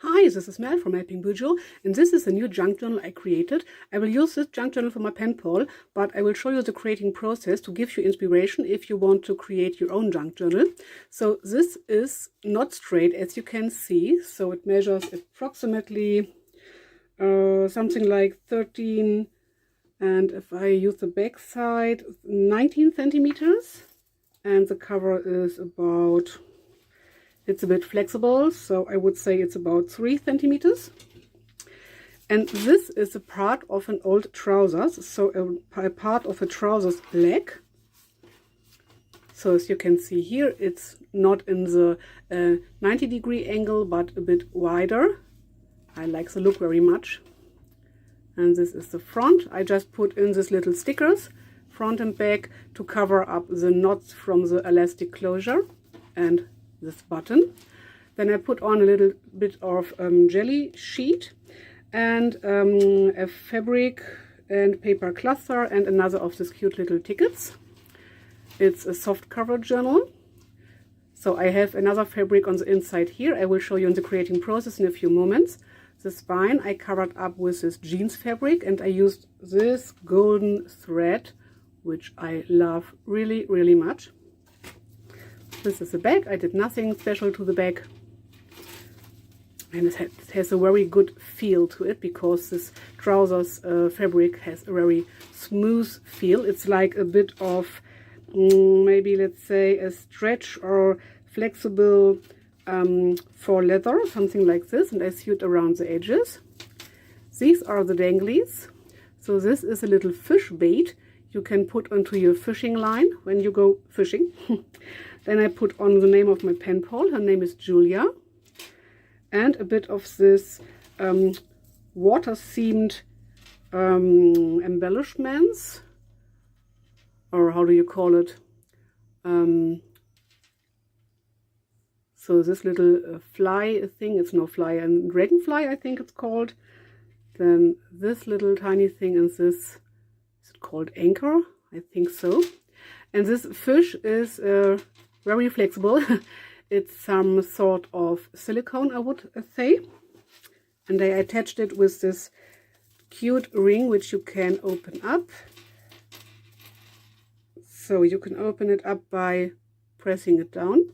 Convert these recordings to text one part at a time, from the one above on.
Hi, this is Mel from MelPinkJournals, and this is a new junk journal I created. I will use this junk journal for my pen pal, but I will show you the creating process to give you inspiration if you want to create your own junk journal. So this is not straight, as you can see, so it measures approximately something like 13, and if I use the back side, 19 centimeters, and the cover is about, it's a bit flexible, so I would say it's about 3 centimeters. And this is a part of an old trousers, so a part of a trousers leg. So as you can see here, it's not in the 90-degree angle, but a bit wider. I like the look very much. And this is the front. I just put in these little stickers, front and back, to cover up the knots from the elastic closure and this button. Then I put on a little bit of jelly sheet and a fabric and paper cluster and another of these cute little tickets. It's a soft cover journal. So I have another fabric on the inside here. I will show you in the creating process in a few moments. The spine I covered up with this jeans fabric, and I used this golden thread, which I love really, really much. This is the back. I did nothing special to the back, and it has a very good feel to it because this trousers fabric has a very smooth feel. It's like a bit of maybe, let's say, a stretch or flexible for leather, something like this, and I sew it around the edges. These are the danglies. So this is a little fish bait you can put onto your fishing line when you go fishing. Then I put on the name of my pen pal. Her name is Julia. And a bit of this water-themed embellishments, or how do you call it? So this little fly thing, it's no fly, and dragonfly I think it's called. Then this little tiny thing, and this, is it called anchor? I think so. And this fish is very flexible. It's some sort of silicone, I would say. And I attached it with this cute ring, which you can open up. So you can open it up by pressing it down.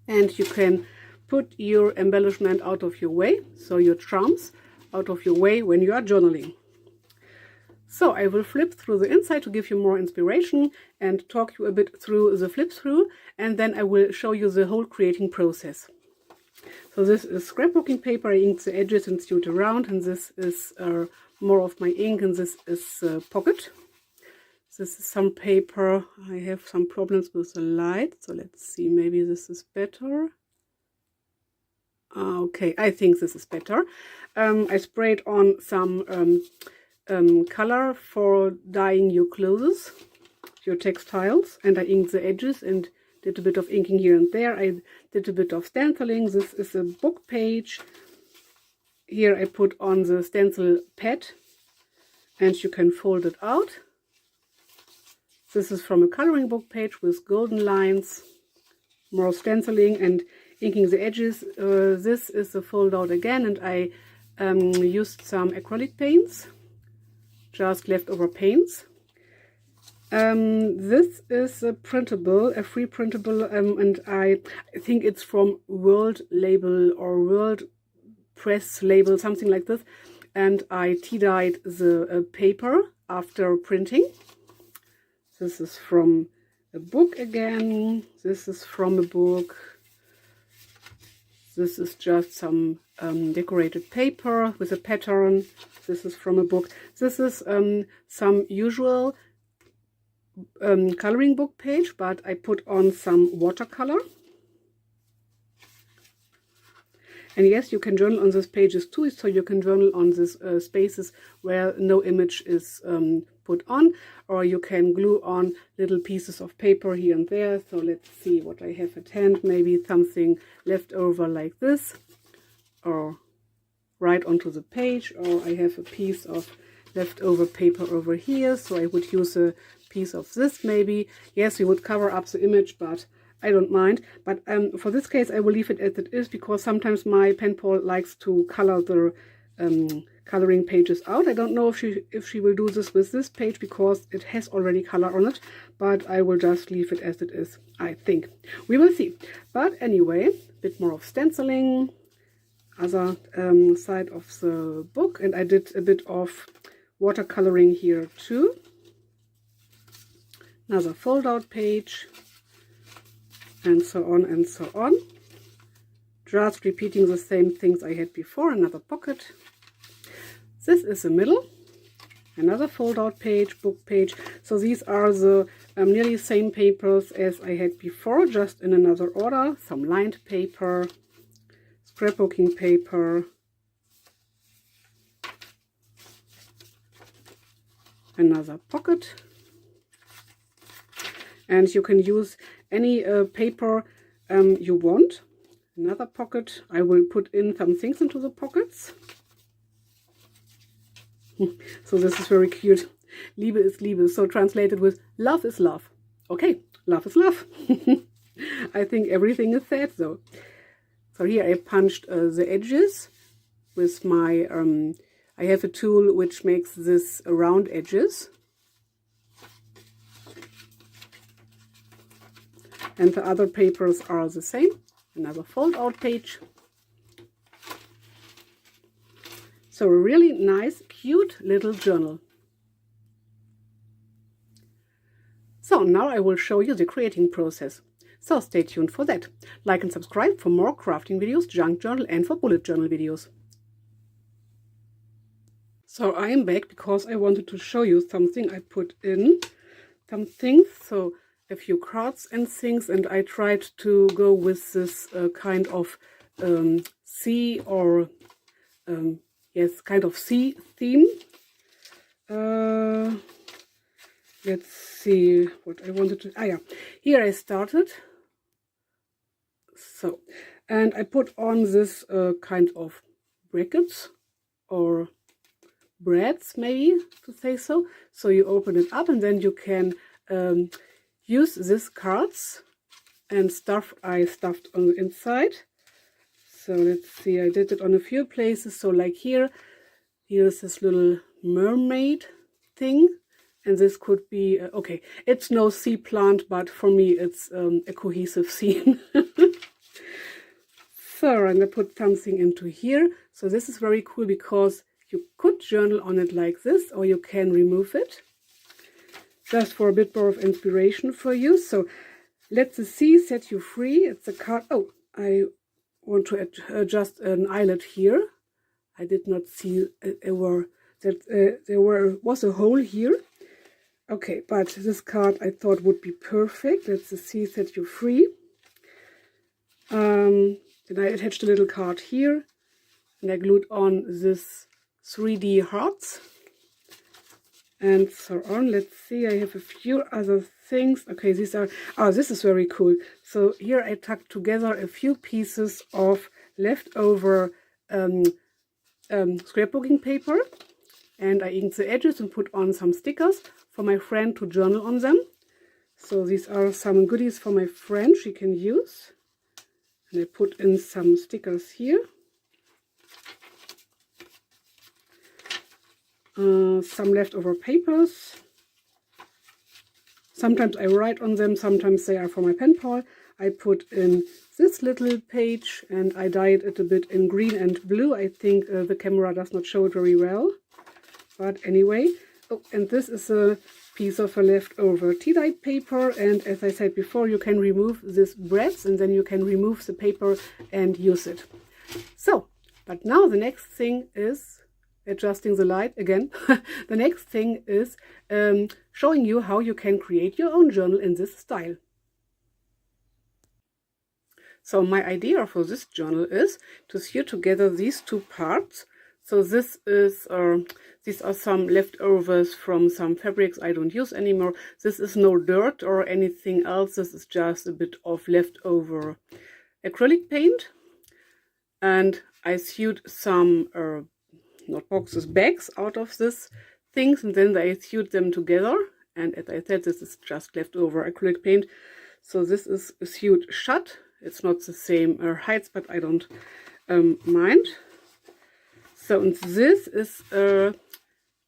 And you can put your embellishment out of your way, so your charms out of your way when you are journaling. So I will flip through the inside to give you more inspiration and talk you a bit through the flip through, and then I will show you the whole creating process. So this is scrapbooking paper. I inked the edges and sewed around, and this is more of my ink, and this is pocket. This is some paper. I have some problems with the light, so let's see, maybe this is better. Okay, I think this is better. I sprayed on some color for dyeing your clothes, your textiles, and I inked the edges and did a bit of inking here and there. I did a bit of stenciling. This is a book page. Here I put on the stencil pad, and you can fold it out. This is from a coloring book page with golden lines, more stenciling and inking the edges. This is a fold out again, and I used some acrylic paints, just leftover paints. This is a printable, a free printable, and I think it's from World Label or World Press Label, something like this. And I tea-dyed the paper after printing. This is from a book again. This is from a book. This is just some decorated paper with a pattern. This is from a book. This is some usual coloring book page, but I put on some watercolor. And yes, you can journal on these pages too, so you can journal on these spaces where no image is put on, or you can glue on little pieces of paper here and there. So let's see what I have at hand. Maybe something left over like this, or right onto the page, or I have a piece of leftover paper over here, so I would use a piece of this maybe. Yes, we would cover up the image, but I don't mind, but for this case I will leave it as it is, because sometimes my pen pal likes to color the coloring pages out. I don't know if she will do this with this page because it has already color on it, but I will just leave it as it is, I think. We will see. But anyway, a bit more of stenciling, other side of the book, and I did a bit of watercoloring here too. Another fold out page, and so on and so on. Just repeating the same things I had before. Another pocket. This is the middle, another fold out page, book page. So these are the nearly same papers as I had before, just in another order. Some lined paper, scrapbooking paper, another pocket. And you can use any paper you want. Another pocket. I will put in some things into the pockets. So this is very cute. Liebe ist Liebe. So translated with love is love. Okay, love is love. I think everything is said though. So here I punched the edges with my, I have a tool which makes this round edges. And the other papers are the same. Another fold out page. So a really nice, cute little journal. So now I will show you the creating process. So stay tuned for that. Like and subscribe for more crafting videos, junk journal and for bullet journal videos. So I am back because I wanted to show you something. I put in some things, so a few cards and things, and I tried to go with this kind of sea or yes, kind of sea theme. Let's see what I wanted to. Ah, yeah. Here I started. So, and I put on this kind of brackets or brads, maybe to say so. So you open it up, and then you can use these cards and stuff I stuffed on the inside. So let's see, I did it on a few places. So like here's this little mermaid thing, and this could be, okay, it's no sea plant, but for me it's a cohesive scene. So, and I put something into here. So this is very cool because you could journal on it like this, or you can remove it. Just for a bit more of inspiration for you. So let the sea set you free. It's a card. Oh, I want to adjust an eyelet here. I did not see there was a hole here. Okay, but this card I thought would be perfect. Let the sea set you free. Then I attached a little card here, and I glued on this 3D hearts and so on. Let's see, I have a few other things. Okay, these are, oh, this is very cool. So here I tucked together a few pieces of leftover scrapbooking paper, and I inked the edges and put on some stickers for my friend to journal on them. So these are some goodies for my friend she can use. And I put in some stickers here. Some leftover papers. Sometimes I write on them, sometimes they are for my pen pal. I put in this little page and I dyed it a bit in green and blue. I think the camera does not show it very well. But anyway, oh, and this is a piece of a leftover tea-dyed paper, and as I said before, you can remove this brads and then you can remove the paper and use it. So, but now the next thing is adjusting the light again. The next thing is showing you how you can create your own journal in this style. So my idea for this journal is to sew together these two parts. So this is, these are some leftovers from some fabrics I don't use anymore. This is no dirt or anything else. This is just a bit of leftover acrylic paint. And I sewed some, not boxes, bags out of this things. And then I sewed them together. And as I said, this is just leftover acrylic paint. So this is sewed shut. It's not the same heights, but I don't mind. So and this is a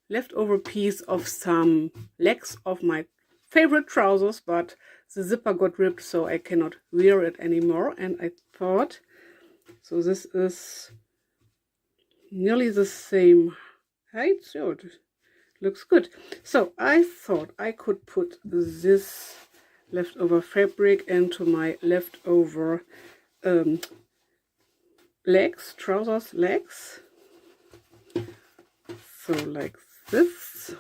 leftover piece of some legs of my favorite trousers, but the zipper got ripped, so I cannot wear it anymore. And I thought, so this is nearly the same height, so it looks good. So I thought I could put this leftover fabric into my leftover legs, trousers legs. So like this.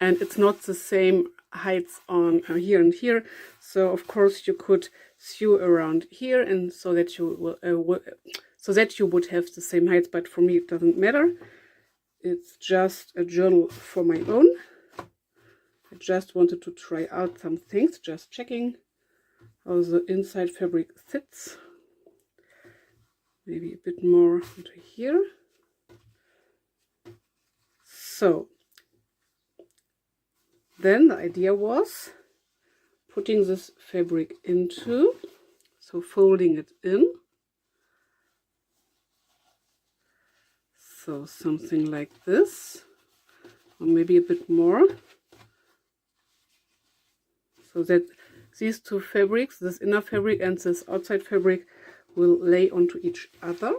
And it's not the same heights on here and here, so of course you could sew around here, and so that you will so that you would have the same heights, but for me it doesn't matter. It's just a journal for my own. I just wanted to try out some things, just checking how the inside fabric sits. Maybe a bit more into here. So then the idea was putting this fabric into, so folding it in. So something like this, or maybe a bit more. So that these two fabrics, this inner fabric and this outside fabric, will lay onto each other.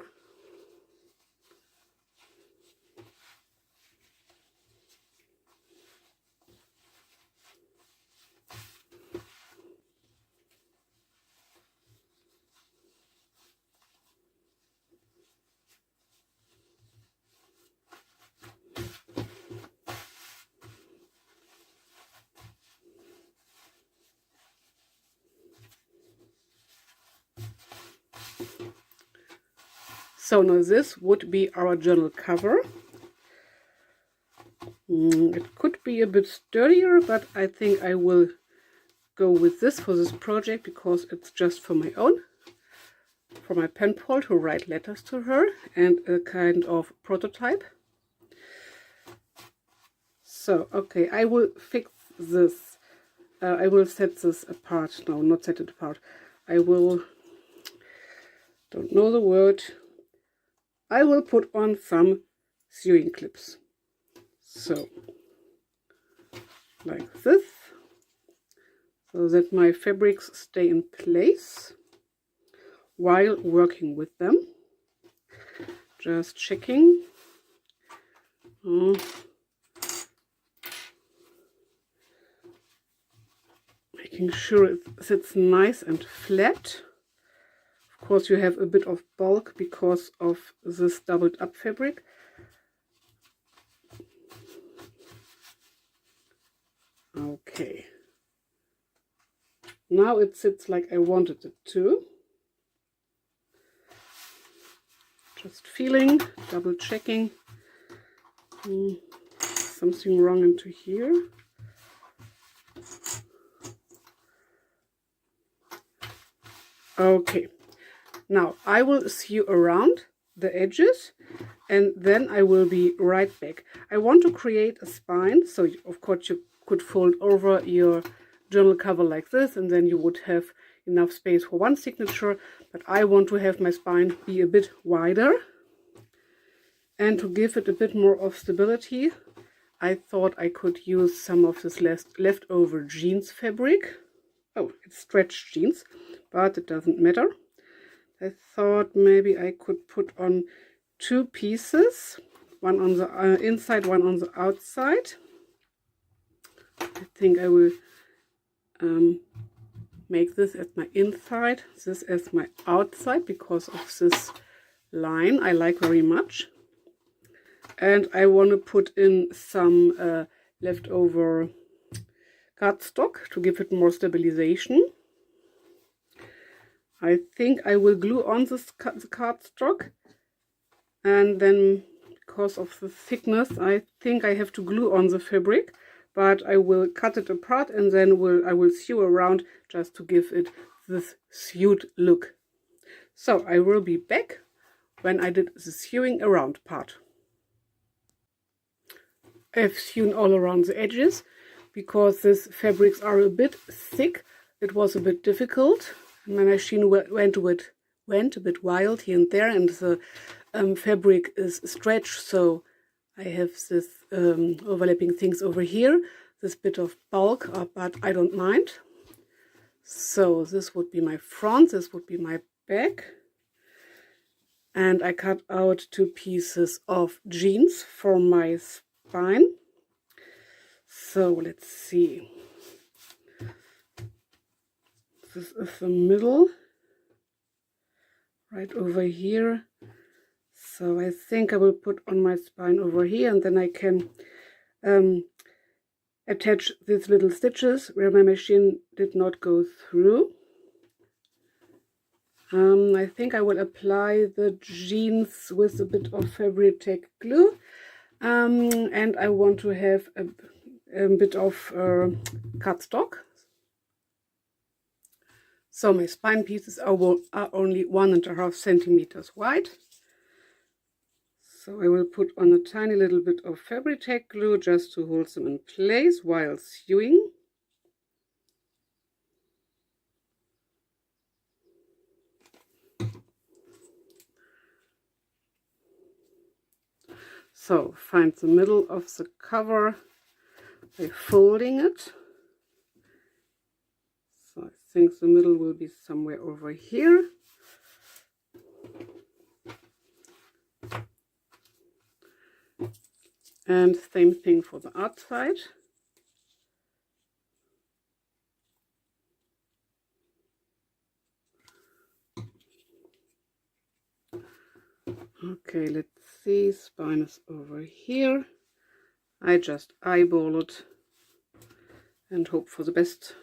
So now this would be our journal cover. It could be a bit sturdier, but I think I will go with this for this project because it's just for my own, for my pen pal to write letters to her, and a kind of prototype. So okay, I will fix this. I will set this apart. No, not set it apart. I will, don't know the word. I will put on some sewing clips. So, like this, so that my fabrics stay in place while working with them. Just checking. Making sure it sits nice and flat. Of course, you have a bit of bulk because of this doubled up fabric. Okay. Now it sits like I wanted it to. Just feeling, double checking. Something wrong into here. Okay. Now I will sew around the edges and then I will be right back. I want to create a spine, so of course you could fold over your journal cover like this and then you would have enough space for one signature, but I want to have my spine be a bit wider. And to give it a bit more of stability, I thought I could use some of this leftover jeans fabric. Oh, it's stretched jeans, but it doesn't matter. I thought maybe I could put on two pieces, one on the inside, one on the outside. I think I will make this as my inside, this as my outside, because of this line I like very much. And I want to put in some leftover cardstock to give it more stabilization. I think I will glue on this the cardstock, and then because of the thickness I think I have to glue on the fabric, but I will cut it apart and then I will sew around just to give it this sewed look. So I will be back when I did the sewing around part. I've sewn all around the edges. because these fabrics are a bit thick. It was a bit difficult. My machine went a bit wild here and there, and the fabric is stretched, so I have this overlapping things over here, this bit of bulk, but I don't mind. So this would be my front, this would be my back. And I cut out 2 pieces of jeans for my spine. So let's see. This is the middle, right over here. So I think I will put on my spine over here, and then I can attach these little stitches where my machine did not go through. I think I will apply the jeans with a bit of Fabri-Tac glue, and I want to have a bit of cardstock. So my spine pieces are only 1.5 centimeters wide. So I will put on a tiny little bit of Fabri-Tac glue just to hold them in place while sewing. So find the middle of the cover by folding it. So I think the middle will be somewhere over here. And same thing for the art side. Okay, let's see, spine is over here. I just eyeball it and hope for the best.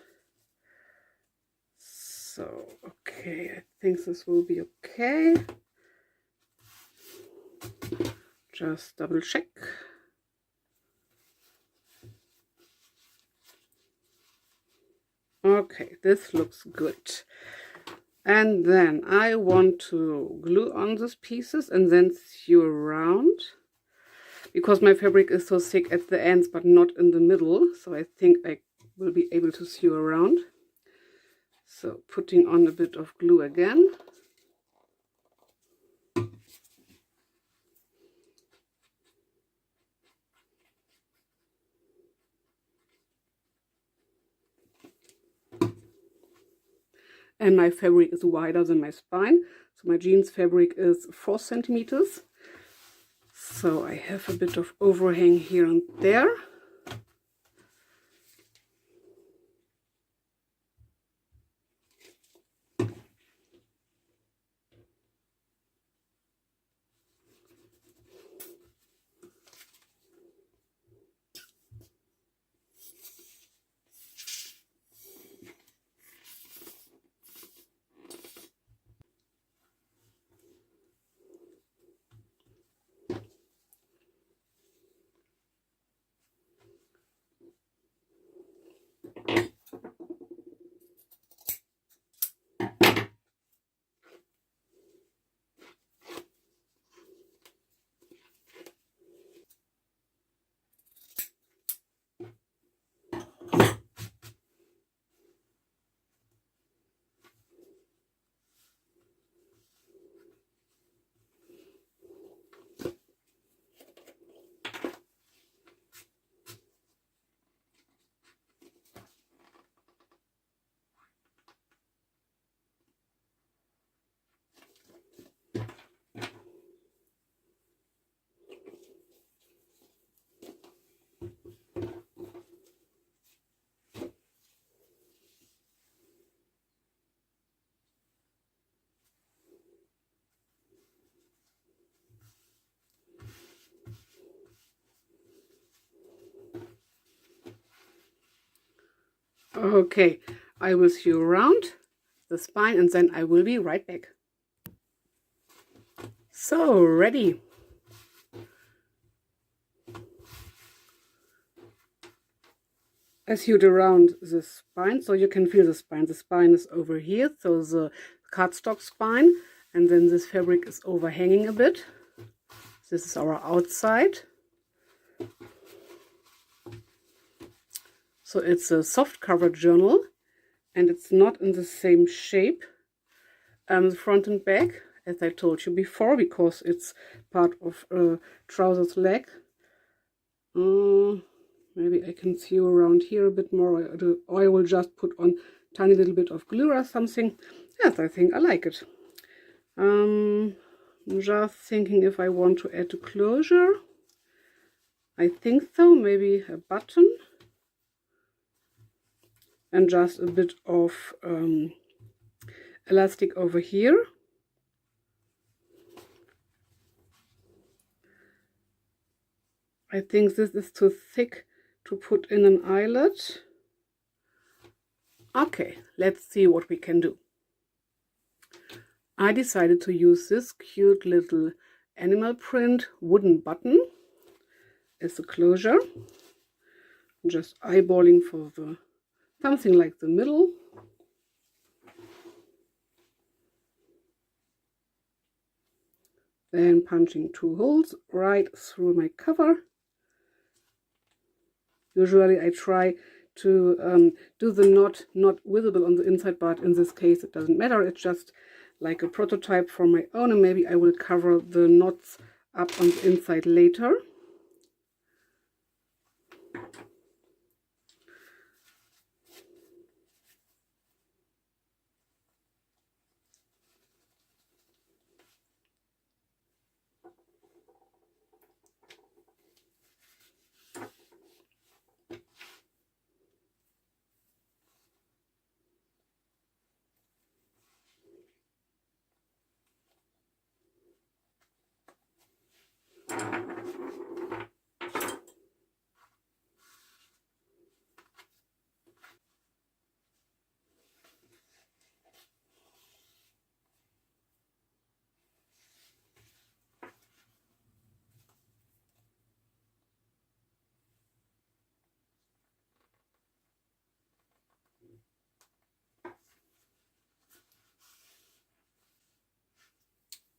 So, okay, I think this will be okay. Just double check. Okay, this looks good. And then I want to glue on these pieces and then sew around, because my fabric is so thick at the ends but not in the middle, so I think I will be able to sew around. So putting on a bit of glue again. And my fabric is wider than my spine, so my jeans fabric is 4 centimeters. So I have a bit of overhang here and there. Okay, I will sew around the spine and then I will be right back. So, ready. I sewed around the spine, so you can feel the spine. The spine is over here, so the cardstock spine, and then this fabric is overhanging a bit. This is our outside. So it's a soft cover journal, and it's not in the same shape, the front and back, as I told you before, because it's part of a trouser's leg. Maybe I can see you around here a bit more, or I will just put on tiny little bit of glue or something. Yes, I think I like it. I'm just thinking if I want to add a closure. I think so, maybe a button. And just a bit of elastic over here. I think this is too thick to put in an eyelet. Okay, let's see what we can do. I decided to use this cute little animal print wooden button as a closure. Just eyeballing for the something like the middle. Then punching 2 holes right through my cover. Usually I try to do the knot not visible on the inside, but in this case it doesn't matter. It's just like a prototype for my own, and maybe I will cover the knots up on the inside later.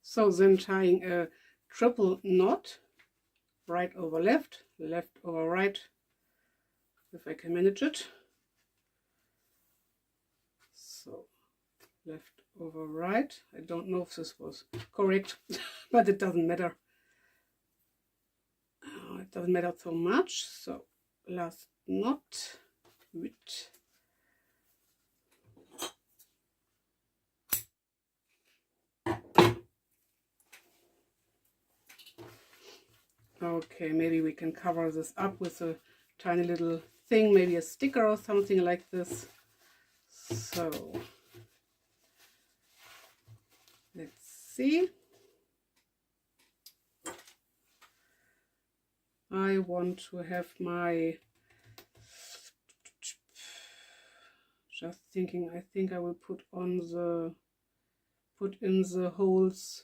So then tying a triple knot, right over left, left over right, if I can manage it. So left over right. I don't know if this was correct, but it doesn't matter. It doesn't matter so much. So last knot, which okay, maybe we can cover this up with a tiny little thing, maybe a sticker or something like this. So let's see. I want to have my, just thinking, I think I will put in the holes,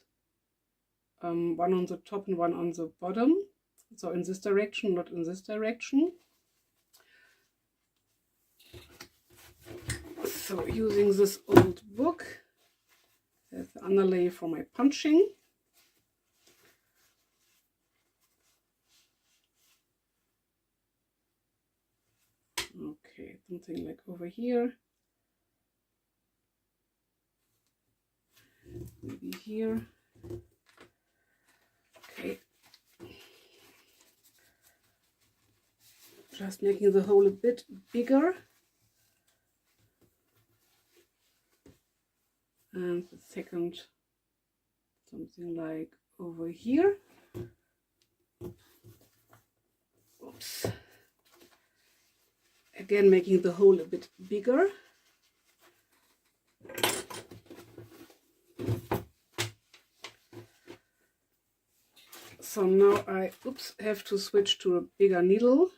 one on the top and one on the bottom. So in this direction, not in this direction. So using this old book as the underlay for my punching. Okay, something like over here. Maybe here. Okay. Just making the hole a bit bigger. And the second, something like over here. Oops. Again, making the hole a bit bigger. So now I have to switch to a bigger needle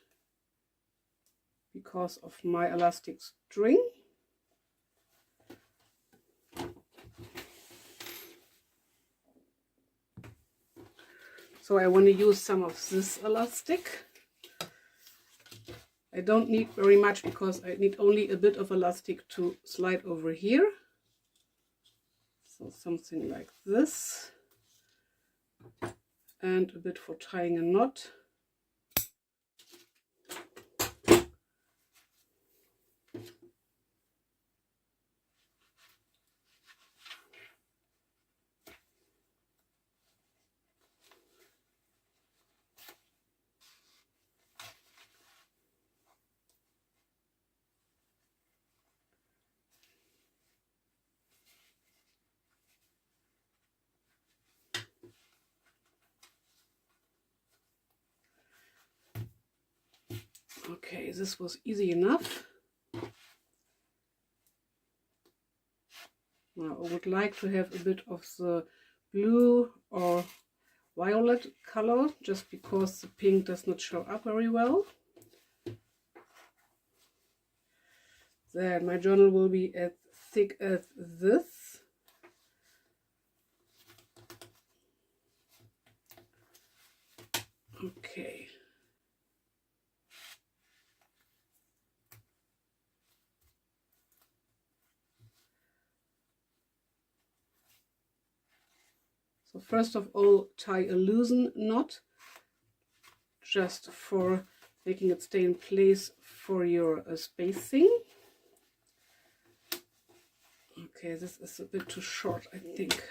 because of my elastic string. So I want to use some of this elastic. I don't need very much because I need only a bit of elastic to slide over here. So something like this. And a bit for tying a knot. Okay, this was easy enough. Now I would like to have a bit of the blue or violet color, just because the pink does not show up very well. Then my journal will be as thick as this. Okay. So first of all, tie a loosen knot, just for making it stay in place for your spacing. Okay, this is a bit too short, I think.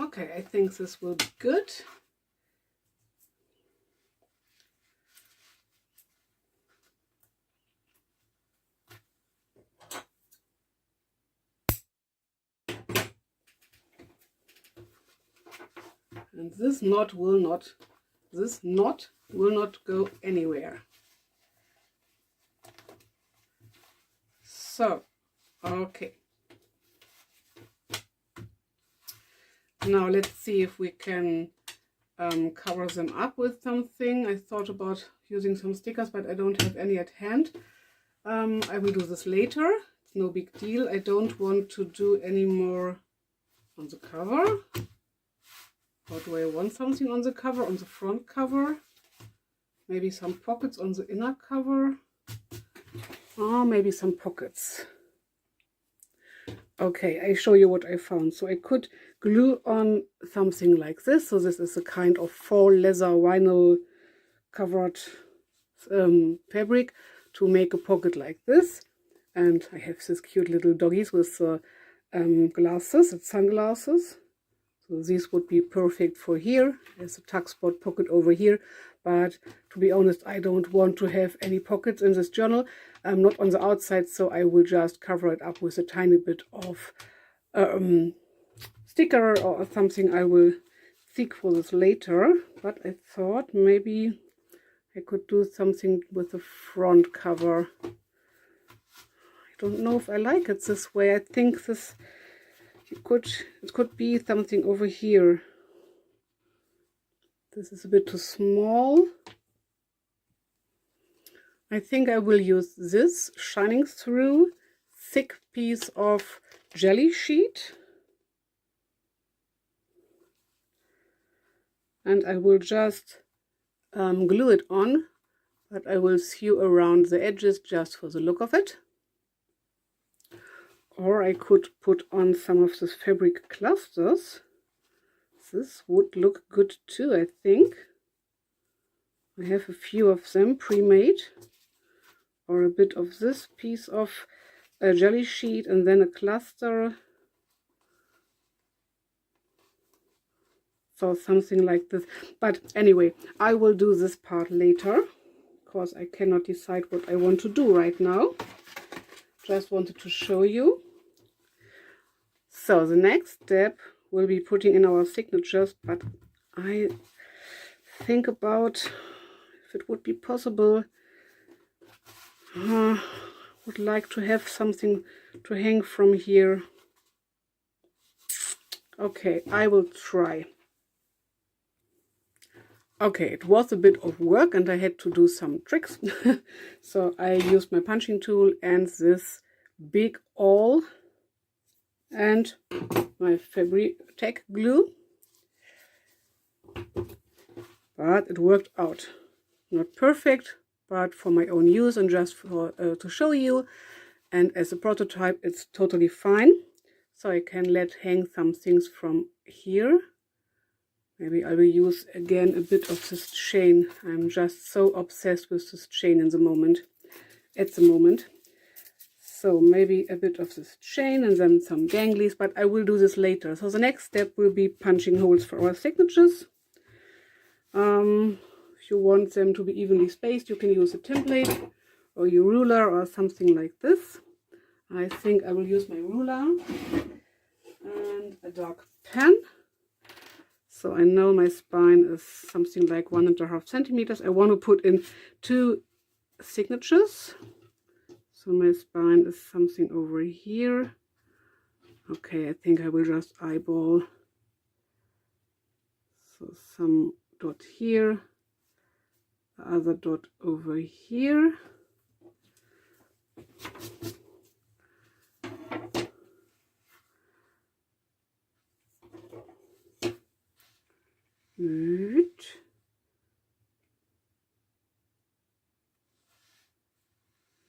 Okay, I think this will be good. And this knot will not go anywhere. So, okay. Now let's see if we can cover them up with something. I thought about using some stickers, but I don't have any at hand. I will do this later. It's no big deal. I don't want to do any more on the cover. Or do I want something on the cover, on the front cover? Maybe some pockets on the inner cover. Or maybe some pockets. Okay, I show you what I found. So I could glue on something like this. So this is a kind of faux leather vinyl covered fabric to make a pocket like this. And I have these cute little doggies with glasses, it's sunglasses. So these would be perfect for here. There's a tuck spot pocket over here. But to be honest, I don't want to have any pockets in this journal. Not on the outside, so I will just cover it up with a tiny bit of sticker or something. I will seek for this later. But I thought maybe I could do something with the front cover. I don't know if I like it this way. I think this it could be something over here. This is a bit too small. I think I will use this shining through thick piece of jelly sheet. And I will just glue it on, but I will sew around the edges just for the look of it. Or I could put on some of this fabric clusters. This would look good too, I think. I have a few of them pre-made. Or a bit of this piece of a jelly sheet and then a cluster. So something like this. But anyway, I will do this part later, because I cannot decide what I want to do right now. Just wanted to show you. So the next step will be putting in our signatures, but I think about if it would be possible. Would like to have something to hang from here. Okay, I will try. Okay, it was a bit of work and I had to do some tricks. So I used my punching tool and this big awl and my Fabri-Tac glue. But it worked out. Not perfect, but for my own use and just for to show you. And as a prototype, it's totally fine. So I can let hang some things from here. Maybe I will use again a bit of this chain. I'm just so obsessed with this chain at the moment. So maybe a bit of this chain and then some ganglies, but I will do this later. So the next step will be punching holes for our signatures. If you want them to be evenly spaced, you can use a template or your ruler or something like this. I think I will use my ruler and a dark pen. So I know my spine is something like 1.5 centimeters. I want to put in 2 signatures. So my spine is something over here. Okay, I think I will just eyeball. So some dot here, the other dot over here. Good.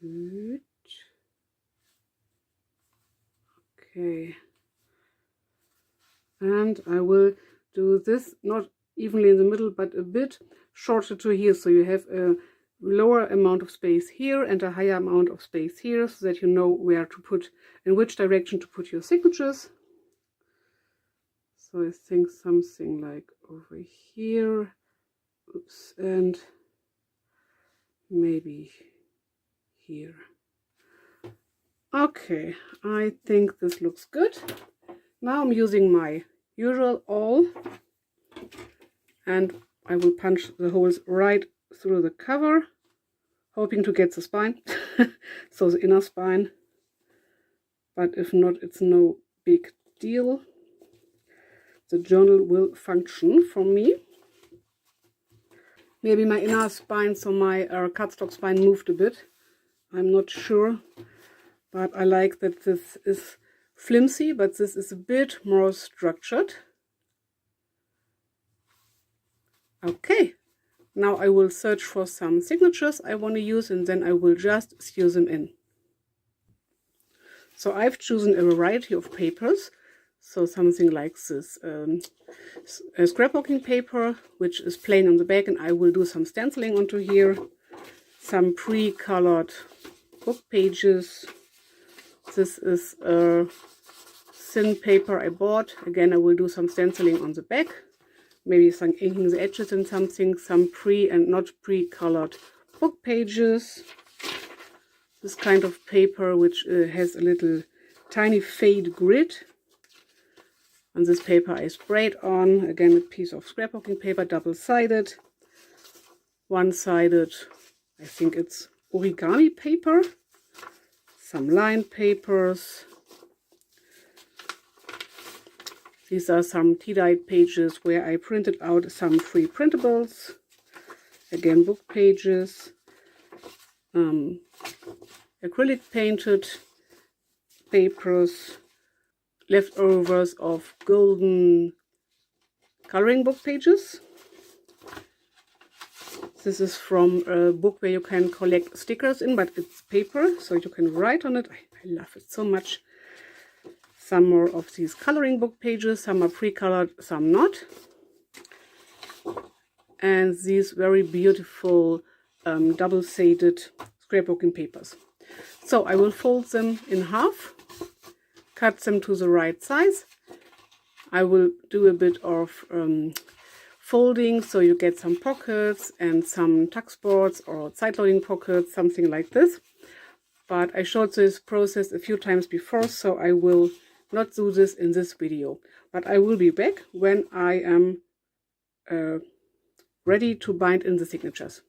Good. Okay. And I will do this not evenly in the middle, but a bit shorter to here, so you have a lower amount of space here and a higher amount of space here, so that you know where to put, in which direction to put your signatures. So I think something like over here. Oops, and maybe here. Okay, I think this looks good. Now I'm using my usual awl, and I will punch the holes right through the cover, hoping to get the spine, so the inner spine, but if not, it's no big deal. The journal will function for me. Maybe my inner spine, so my cardstock spine moved a bit. I'm not sure, but I like that this is flimsy, but this is a bit more structured. Okay, now I will search for some signatures I want to use, and then I will just sew them in. So I've chosen a variety of papers. So something like this scrapbooking paper, which is plain on the back, and I will do some stenciling onto here. Some pre-colored book pages. This is a thin paper I bought. Again, I will do some stenciling on the back. Maybe some inking the edges and something. Some pre and not pre-colored book pages. This kind of paper, which has a little tiny fade grid. On this paper I sprayed on, again, a piece of scrapbooking paper, double-sided. One-sided, I think it's origami paper. Some lined papers. These are some tea-dyed pages where I printed out some free printables. Again, book pages. Acrylic painted papers. Leftovers of golden coloring book pages. This is from a book where you can collect stickers in, but it's paper, so you can write on it. I love it so much. Some more of these coloring book pages. Some are pre-colored, some not. And these very beautiful double-sided scrapbooking papers. So I will fold them in half. Cut them to the right size. I will do a bit of folding, so you get some pockets and some tuck spots or side-loading pockets, something like this. But I showed this process a few times before, so I will not do this in this video. But I will be back when I am ready to bind in the signatures.